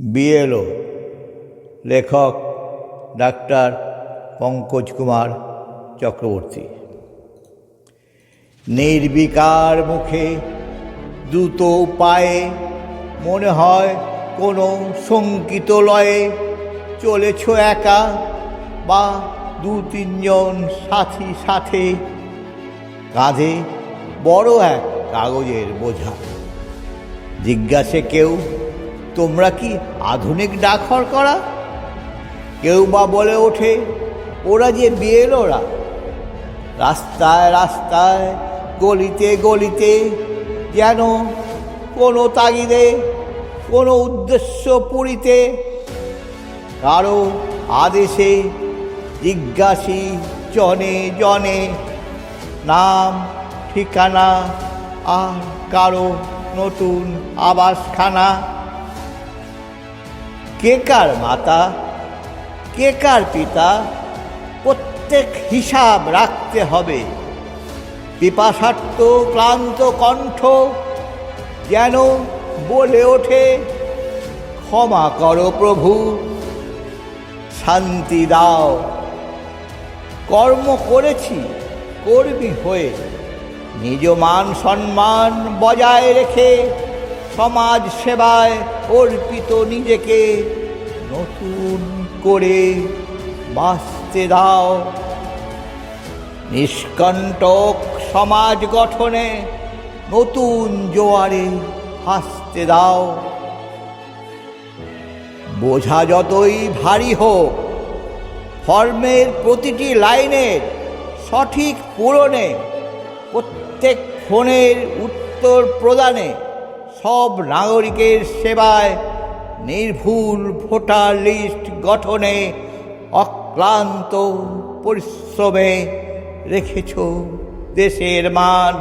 BLO লেখক doctor Pankaj Kumar Chakraborty. নির্বিকার মুখে দ্রুত পায়ে মনে হয় কোনো শঙ্কিত লয়ে চলেছ একা বা দু তিনজন সাথী সাথে, কাঁধে বড় এক কাগজের বোঝা। জিজ্ঞাসে কেউ, তোমরা কি আধুনিক ডাকঘর করা? কেউ বা বলে ওঠে, ওরা যে বিএলওরা। রাস্তায় রাস্তায় গলিতে গলিতে যেন কোনো তাগিদে কোনো উদ্দেশ্য পুরিতে, কারো আদেশে জিজ্ঞাসী জনে জনে নাম ঠিকানা আর কারো নতুন আবাসখানা। কে কার মাতা, কে কার পিতা, প্রত্যেক হিসাব রাখতে হবে। পিপাসার্ত ক্লান্ত কণ্ঠ যেন বলে ওঠে, ক্ষমা করো প্রভু, শান্তি দাও। কর্ম করেছি কর্মী হয়ে, নিজ মান সম্মান বজায় রেখে, সমাজ সেবায় অর্পিত নিজেকে নতুন করে বাঁচতে দাও। নিষ্কণ্টক সমাজ গঠনে নতুন জোয়ারে ভাসতে দাও। বোঝা যতই ভারী হোক, ফর্মের প্রতিটি লাইনের সঠিক পূরণে, প্রত্যেক ফোনের উত্তর প্রদানে, সব নাগরিকের সেবায়, নির্ভুল ভোটার লিস্ট গঠনে, অক্লান্ত পরিশ্রমে রেখেছ দেশের মান।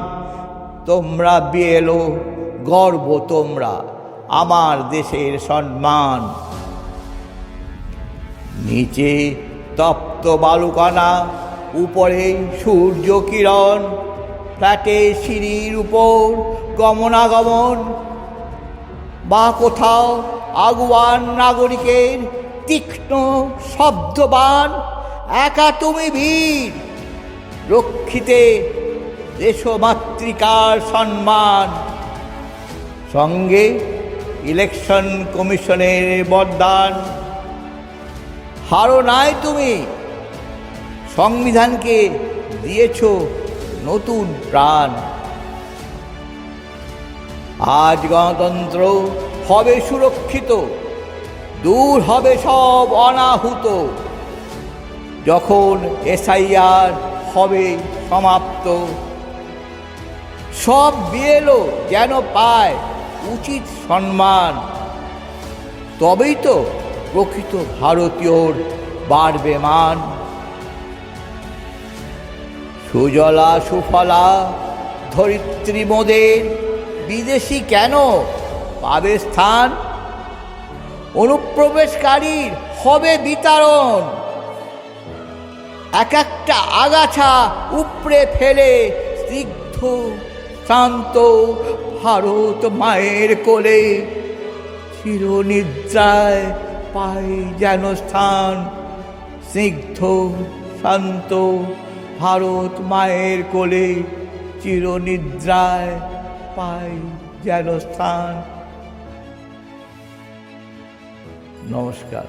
তোমরা বিএলও, গর্ব তোমরা, আমার দেশের সম্মান। নিচে তপ্ত বালুকণা, উপরে সূর্য কিরণ, ফ্ল্যাটে সিঁড়ির উপর গমনাগমন, বা কোথাও আগুয়ান নাগরিকের তীক্ষ্ণ শব্দবান। একা তুমি বীর, রক্ষিতে দেশমাতৃকার সম্মান। সঙ্গে ইলেকশন কমিশনের বরদান। হারো নাই তুমি, সংবিধানকে দিয়েছ নতুন প্রাণ। আজ গণতন্ত্র হবে সুরক্ষিত, দূর হবে সব অনাহুত। যখন এসআইআর হবে সমাপ্ত, সব বিএলও যেন পায় উচিত সম্মান। তবেই তো প্রকৃত ভারতীয়র বাড়বে মান। সুজলা সুফলা ধরিত্রী মোদের, বিদেশি কেন পাবে স্থান? অনুপ্রবেশকারীর হবে বিতাড়ন, এক একটা আগাছা উপড়ে ফেলে স্নিগ্ধ শান্ত ভারত মায়ের কোলে চিরনিদ্রায় পাই যেন স্থান। স্নিগ্ধ শান্ত ভারত মায়ের কোলে চিরনিদ্রায় পাই যেন স্থান। নমস্কার।